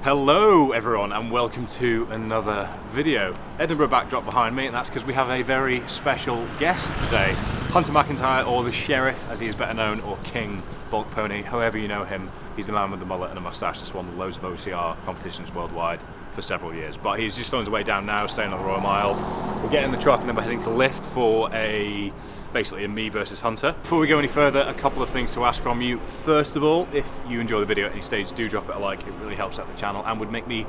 Hello everyone and welcome to another video. Edinburgh backdrop behind me, and that's because we have a very special guest today. Hunter McIntyre, or the Sheriff as he is better known, or King Bulk Pony, however you know him. He's the man with the mullet and a moustache that's won loads of OCR competitions worldwide for several years. But he's just on his way down now, staying on the Royal Mile. We're getting in the truck and then we're heading to Lift for basically a me versus Hunter. Before we go any further, a couple of things to ask from you. First of all, if you enjoy the video at any stage, do drop it a like. It really helps out the channel and would make me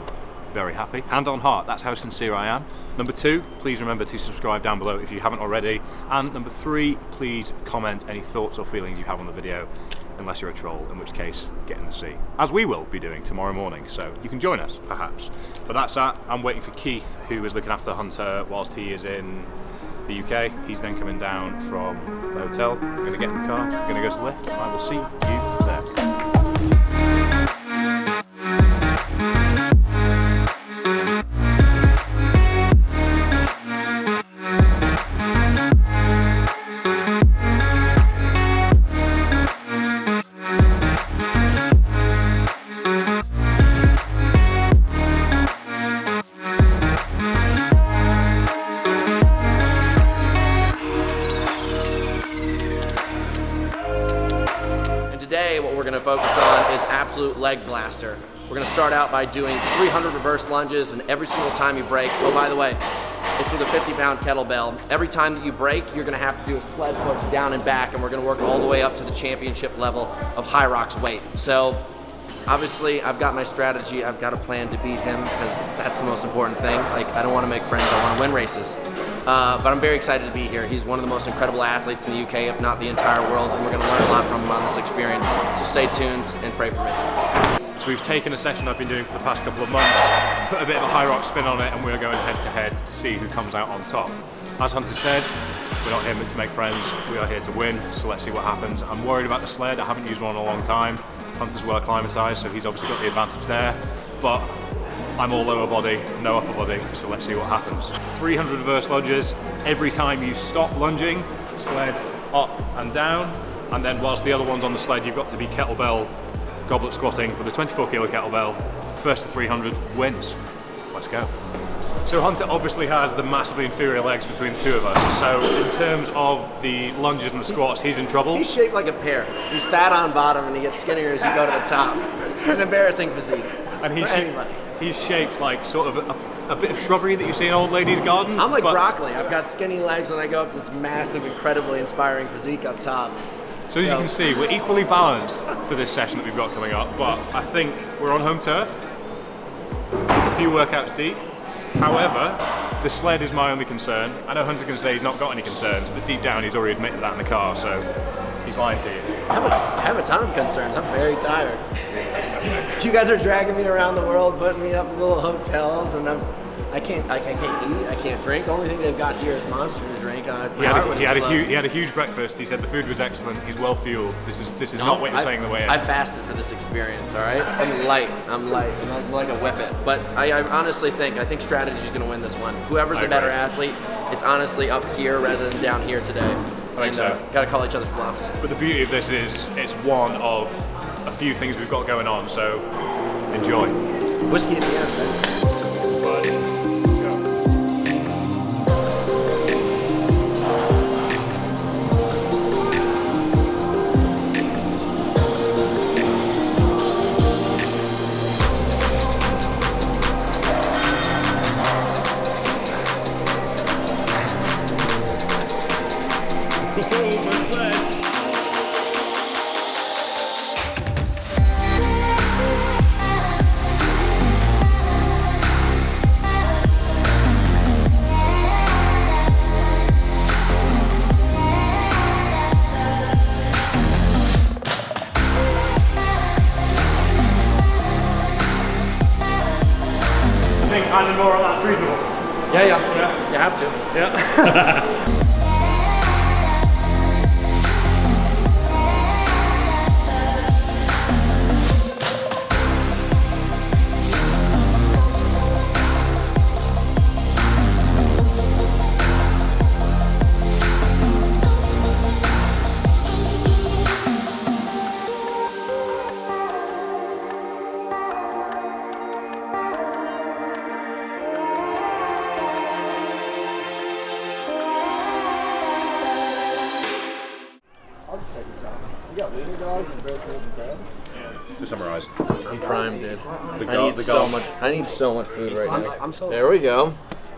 very happy. Hand on heart, that's how sincere I am. Number two, please remember to subscribe down below if you haven't already. And number three, please comment any thoughts or feelings you have on the video, unless you're a troll, in which case, get in the sea. As we will be doing tomorrow morning, so you can join us, perhaps. But that's that. I'm waiting for Keith, who is looking after Hunter whilst he is in the UK. He's then coming down from the hotel. I'm going to get in the car, I'm going to go to the lift, and I will see you there. Today, what we're going to focus on is absolute leg blaster. We're going to start out by doing 300 reverse lunges, and every single time you break, oh by the way, it's with a 50-pound kettlebell. Every time that you break, you're going to have to do a sled push down and back, and we're going to work all the way up to the championship level of high rocks weight. So obviously, I've got my strategy. I've got a plan to beat him because that's the most important thing. Like, I don't want to make friends, I want to win races. But I'm very excited to be here. He's one of the most incredible athletes in the UK, if not the entire world, and we're going to learn a lot from him on this experience. So stay tuned and pray for me. So we've taken a session I've been doing for the past couple of months, put a bit of a high rock spin on it, and we're going head to head to see who comes out on top. As Hunter said, we're not here to make friends, we are here to win, so let's see what happens. I'm worried about the sled, I haven't used one in a long time. Hunter's well acclimatized, so he's obviously got the advantage there, but I'm all lower body, no upper body, so let's see what happens. 300 reverse lunges. Every time you stop lunging, sled up and down, and then whilst the other one's on the sled, you've got to be kettlebell goblet squatting with a 24 kilo kettlebell. First to 300 wins. Let's go. So Hunter obviously has the massively inferior legs between the two of us, so in terms of the lunges and the squats, he's in trouble. He's shaped like a pear. He's fat on bottom and he gets skinnier as you go to the top. It's an embarrassing physique And anybody. He's shaped like sort of a bit of shrubbery that you see in old ladies' gardens. I'm like broccoli. I've got skinny legs and I go up this massive, incredibly inspiring physique up top. So as you can see, we're equally balanced for this session that we've got coming up, but I think we're on home turf. There's a few workouts deep. However, the sled is my only concern. I know Hunter's going to say he's not got any concerns, but deep down he's already admitted that in the car, so he's lying to you. I have a ton of concerns. I'm very tired. You guys are dragging me around the world, putting me up in little hotels, and I can't eat, I can't drink. The only thing they've got here is Monster to drink. He had a huge breakfast. He said the food was excellent. He's well fueled. This is not what you're saying the way. I fasted for this experience. All right, I'm light. I'm like a whippet. But I honestly think strategy is going to win this one. Whoever's the better athlete, it's honestly up here rather than down here today. I think so. Got to call each other's bluffs. But the beauty of this is it's one of a few things we've got going on. So enjoy. Whiskey at the end, right? Kind of more, that's reasonable. Yeah. You have to. Yeah. To summarise. I'm primed, dude. I need so much food right now. I'm sold. There we go.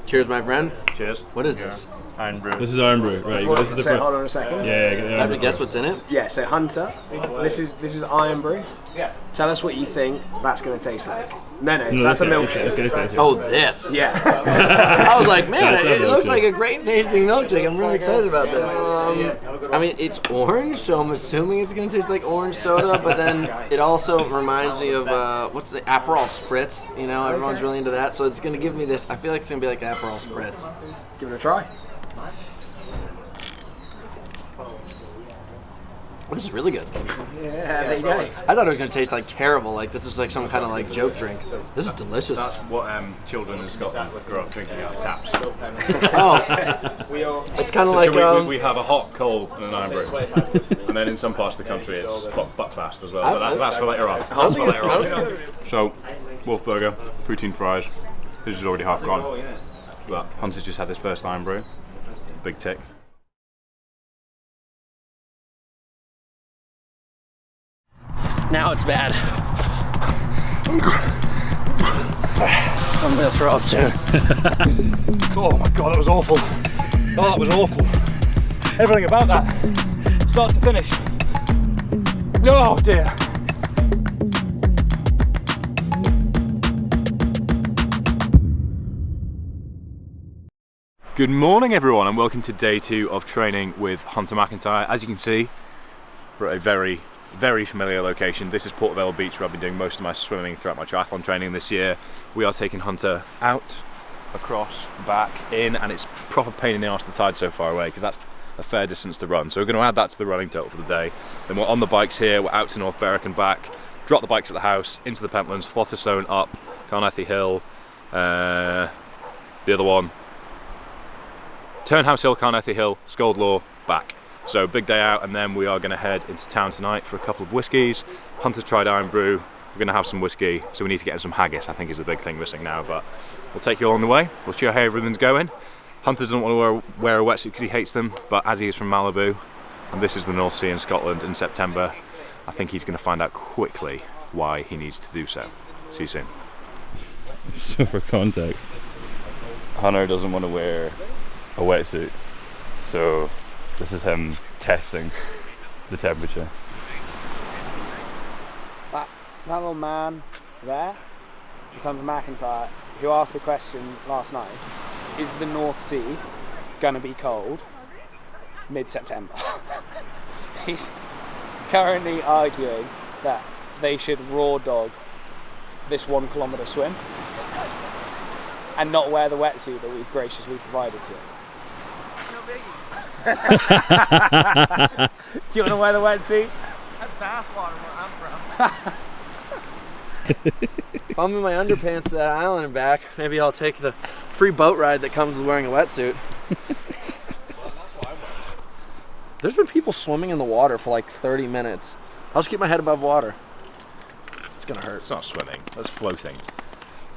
Cheers, my friend. Cheers. What is this? Iron brew. This is Iron Brew, right? This is the Hold on a second. Yeah, get the I Iron have Brew to guess first. what's in it? Yeah, so Hunter, this is Iron Brew. Yeah. Tell us what you think that's going to taste like. No, that's a milkshake. Let's go. Oh, this. Yeah. I was like, man, That's a it looks milkshake. like a great tasting milkshake. I'm really excited about this. I mean, it's orange, so I'm assuming it's going to taste like orange soda, but then it also reminds me of, what's the Aperol Spritz? You know, everyone's really into that, so it's going to give me this, I feel like it's going to be like Aperol Spritz. Give it a try. This is really good. Yeah, there you go. I thought it was going to taste like terrible, like this was like some kind of like joke drink. This is delicious. That's what children in Scotland grow up drinking out of taps. Oh, it's kind of like we have a hot, cold, and an iron brew, and then in some parts of the country it's buckfast as well. But that's for later on. That's for later on. So, Wolf Burger, poutine fries. This is already half gone. But Hunter's just had his first iron brew. Big tick. now it's bad. I'm gonna throw up soon. Oh my god, that was awful. Oh, that was awful. Everything about that, start to finish. Oh dear. Good morning everyone and welcome to day 2 of training with Hunter McIntyre. As you can see, we're at a very, very familiar location. This is Portobello Beach where I've been doing most of my swimming throughout my triathlon training this year. We are taking Hunter out, across, back, in, and it's proper pain in the arse the tide's so far away because that's a fair distance to run. So we're going to add that to the running total for the day. Then we're on the bikes here, we're out to North Berwick and back, drop the bikes at the house, into the Pentlands, Flotterstone up, Carnethy Hill, the other one, Turnhouse Hill, Carnethy Hill, Scoldlaw, back. So big day out, and then we are going to head into town tonight for a couple of whiskies. Hunter's tried Iron Brew, we're going to have some whiskey, so we need to get some haggis, I think is the big thing missing now, but we'll take you all on the way, we'll show you how everything's going. Hunter doesn't want to wear a wetsuit because he hates them, but as he is from Malibu, and this is the North Sea in Scotland in September, I think he's going to find out quickly why he needs to do so. See you soon. So for context, Hunter doesn't want to wear a wetsuit, so this is him testing the temperature. That little man there is Hunter McIntyre, who asked the question last night, is the North Sea gonna be cold mid-September? He's currently arguing that they should raw dog this 1 kilometre swim and not wear the wetsuit that we've graciously provided to him. Do you want to wear the wetsuit? That's bathwater where I'm from. If I'm in my underpants to that island and back, maybe I'll take the free boat ride that comes with wearing a wetsuit. There's been people swimming in the water for like 30 minutes. I'll just keep my head above water. It's gonna hurt. It's not swimming, that's floating.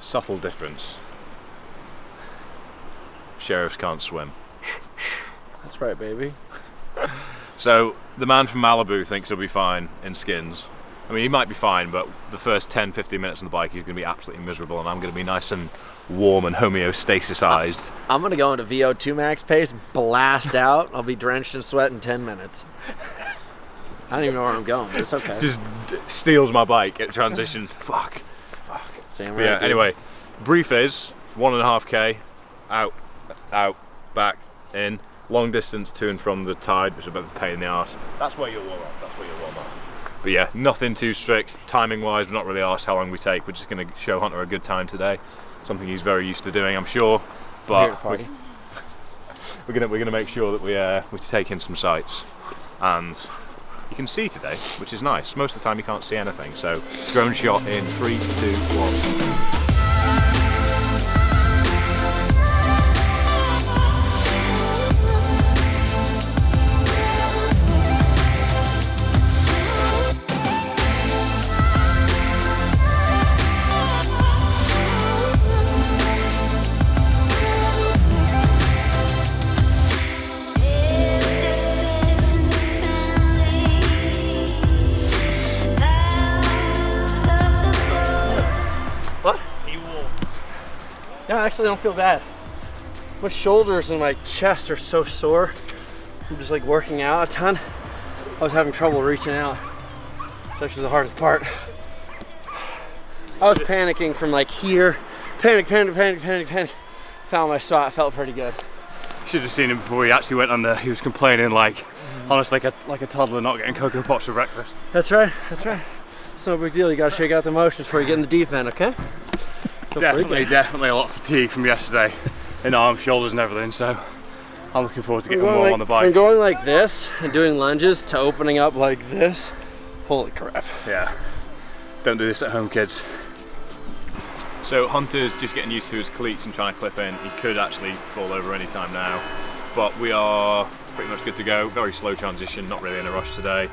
Subtle difference. Sheriffs can't swim. That's right, baby. So the man from Malibu thinks he'll be fine in skins. I mean, he might be fine, but the first 10-15 minutes on the bike he's going to be absolutely miserable, and I'm going to be nice and warm and homeostasis-ized. I'm gonna go into VO2 max pace, blast out. I'll be drenched in sweat in 10 minutes. I don't even know where I'm going, but it's okay. Just steals my bike at transition. Fuck. Same But yeah, dude. anyway, brief is 1.5k, out, back, in. Long distance to and from the tide, which is a bit of a pain in the arse. That's where you'll warm up. But yeah, nothing too strict. Timing wise, we're not really asked how long we take. We're just going to show Hunter a good time today. Something he's very used to doing, I'm sure. But we're going to make sure that we take in some sights. And you can see today, which is nice. Most of the time you can't see anything. So drone shot in 3, 2, 1. Yeah, I actually don't feel bad. My shoulders and my chest are so sore. I'm just like working out a ton. I was having trouble reaching out. It's actually the hardest part. I was panicking from like here. Panic. Found my spot, felt pretty good. Should have seen him before he actually went under. He was complaining like, honestly, like a toddler not getting Cocoa Pops for breakfast. That's right. It's no big deal. You gotta shake out the emotions before you get in the deep end, okay? Definitely a lot of fatigue from yesterday in arms, shoulders and everything, so I'm looking forward to getting more on the bike. From going like this and doing lunges to opening up like this, holy crap. Yeah, don't do this at home, kids. So Hunter's just getting used to his cleats and trying to clip in. He could actually fall over any time now, but we are pretty much good to go. Very slow transition, not really in a rush today.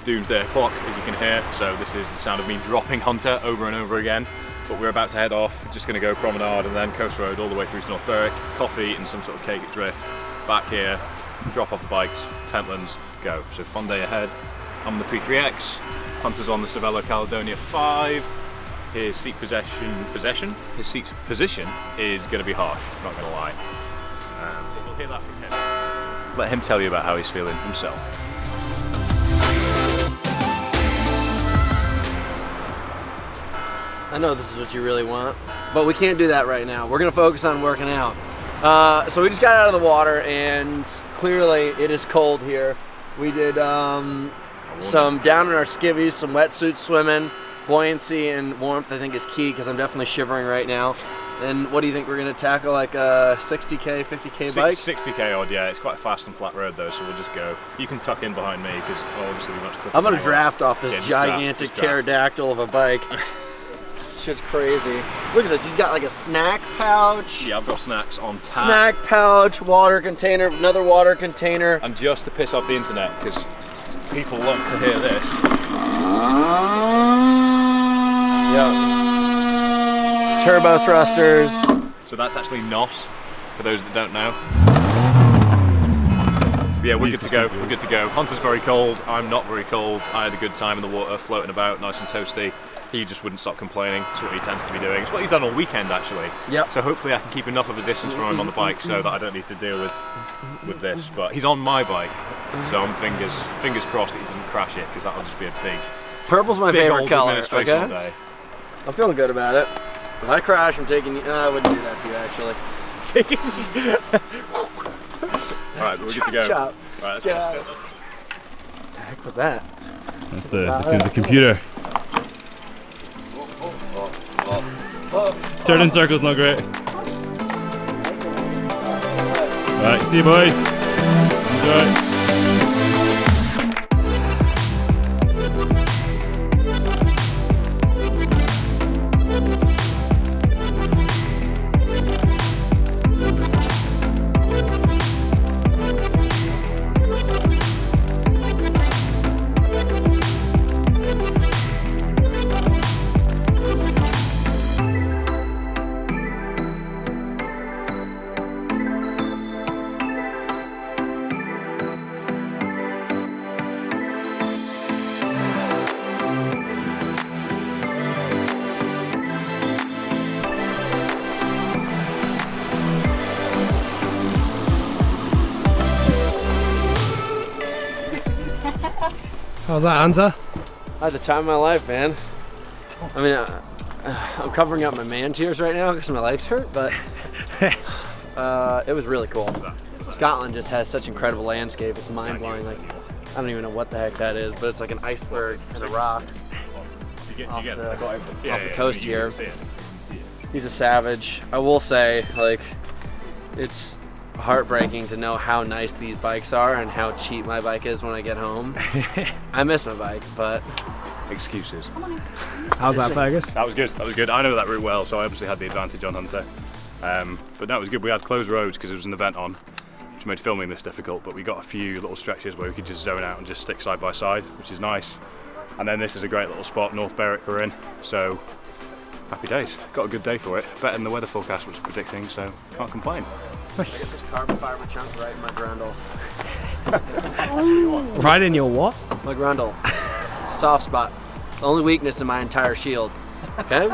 Doomsday o'clock, as you can hear, so this is the sound of me dropping Hunter over and over again. But we're about to head off, we're just going to go promenade and then coast road all the way through to North Berwick, coffee and some sort of cake at Drift, back here, drop off the bikes, Pentlands, go. So fun day ahead. I'm on the P3X, Hunter's on the Cervelo Caledonia 5. His seat position is going to be harsh, not going to lie. But we'll hear that from him. Let him tell you about how he's feeling himself. I know this is what you really want, but we can't do that right now. We're gonna focus on working out. So we just got out of the water and clearly it is cold here. We did some down in our skivvies, some wetsuit swimming. Buoyancy and warmth I think is key because I'm definitely shivering right now. And what do you think we're gonna tackle, like a 60k, 50k bike? 60k odd, yeah. It's quite a fast and flat road though, so we'll just go. You can tuck in behind me because it's obviously much quicker. I'm gonna draft off this yeah, gigantic pterodactyl of a bike. Shit's crazy. Look at this, he's got like a snack pouch. Yeah, I've got snacks on tap. Snack pouch, water container, another water container. And just to piss off the internet, because people love to hear this. Yeah. Turbo thrusters. So that's actually NOS, for those that don't know. But yeah, we're good to go, we're good to go. Hunter's very cold, I'm not very cold. I had a good time in the water, floating about, nice and toasty. He just wouldn't stop complaining. It's what he tends to be doing. It's what he's done all weekend actually. Yep. So hopefully I can keep enough of a distance from him on the bike so that I don't need to deal with this. But he's on my bike, so I'm fingers crossed that he doesn't crash it, because that'll just be a big, purple's my favorite color. Okay. Day. I'm feeling good about it. If I crash, I'm taking you. I wouldn't do that to you actually. All right, but we're good to go. Chop. All right, let's go. What the heck was that? That's the computer. Turning circles not great. Alright, see you boys. Enjoy. How's that, Hunter? I had the time of my life, man. I mean, I'm covering up my man tears right now because my legs hurt, but it was really cool. Scotland just has such incredible landscape. It's mind-blowing. Like, I don't even know what the heck that is, but it's like an iceberg and a rock off the coast here. He's a savage. I will say, like, it's heartbreaking to know how nice these bikes are and how cheap my bike is when I get home. I miss my bike, but excuses. How's that, Fergus? That was good. That was good. I know that route well, so I obviously had the advantage on Hunter. But no, it was good. We had closed roads because there was an event on, which made filming this difficult. But we got a few little stretches where we could just zone out and just stick side by side, which is nice. And then this is a great little spot, North Berwick we're in. So happy days. Got a good day for it. Better than the weather forecast was predicting, so can't complain. Nice. I get this carbon fiber chunk right in my grundle. Right in your what? My grundle. It's a soft spot. The only weakness in my entire shield. Okay?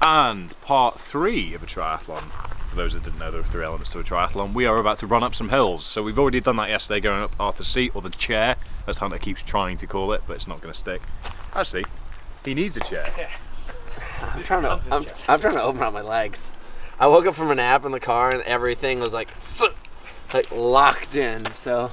And part 3 of a triathlon. For those that didn't know, there are 3 elements to a triathlon. We are about to run up some hills. So we've already done that yesterday, going up Arthur's Seat, or the chair, as Hunter keeps trying to call it, but it's not going to stick. Actually, he needs a chair. I'm trying to open up my legs. I woke up from a nap in the car and everything was like locked in, so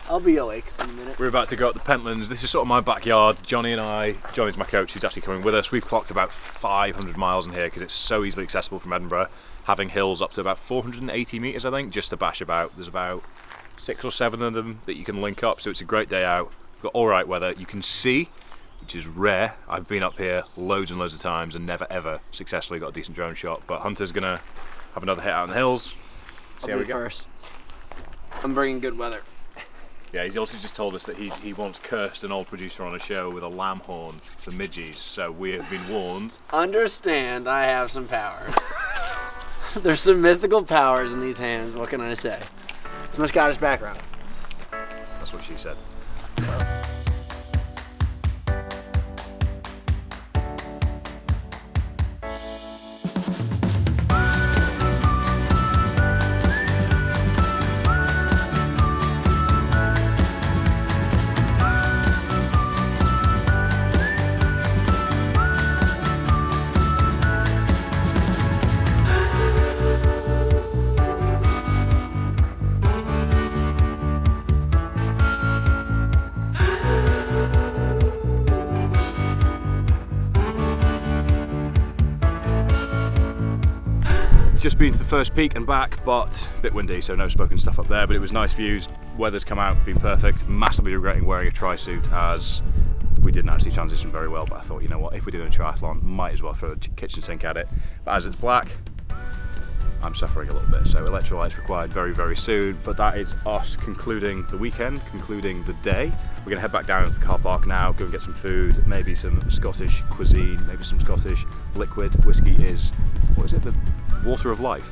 I'll be awake in a minute. We're about to go up the Pentlands. This is sort of my backyard. Johnny's my coach, who's actually coming with us. We've clocked about 500 miles in here because it's so easily accessible from Edinburgh, having hills up to about 480 metres, I think, just to bash about. There's about 6 or 7 of them that you can link up, so it's a great day out. We've got all right weather. You can see, which is rare. I've been up here loads and loads of times and never ever successfully got a decent drone shot, but Hunter's gonna have another hit out in the hills. See how we go. First. I'm bringing good weather. Yeah, he's also just told us that he once cursed an old producer on a show with a lamb horn for midgies, so we have been warned. Understand, I have some powers. There's some mythical powers in these hands, what can I say? It's my Scottish background. That's what she said. Just been to the first peak and back, but a bit windy, so no smoke and stuff up there, but it was nice views. Weather's come out, been perfect. Massively regretting wearing a tri-suit as we didn't actually transition very well, but I thought, you know what, if we're doing a triathlon, might as well throw the kitchen sink at it. But as it's black, I'm suffering a little bit, so electrolytes required very, very soon. But that is us concluding the weekend, concluding the day. We're gonna head back down to the car park now, go and get some food, maybe some Scottish cuisine, maybe some Scottish liquid. Whiskey is, what is it, the water of life?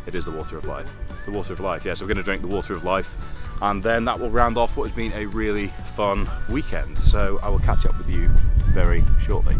It is the water of life. The water of life, yeah, so we're gonna drink the water of life. And then that will round off what has been a really fun weekend. So I will catch up with you very shortly.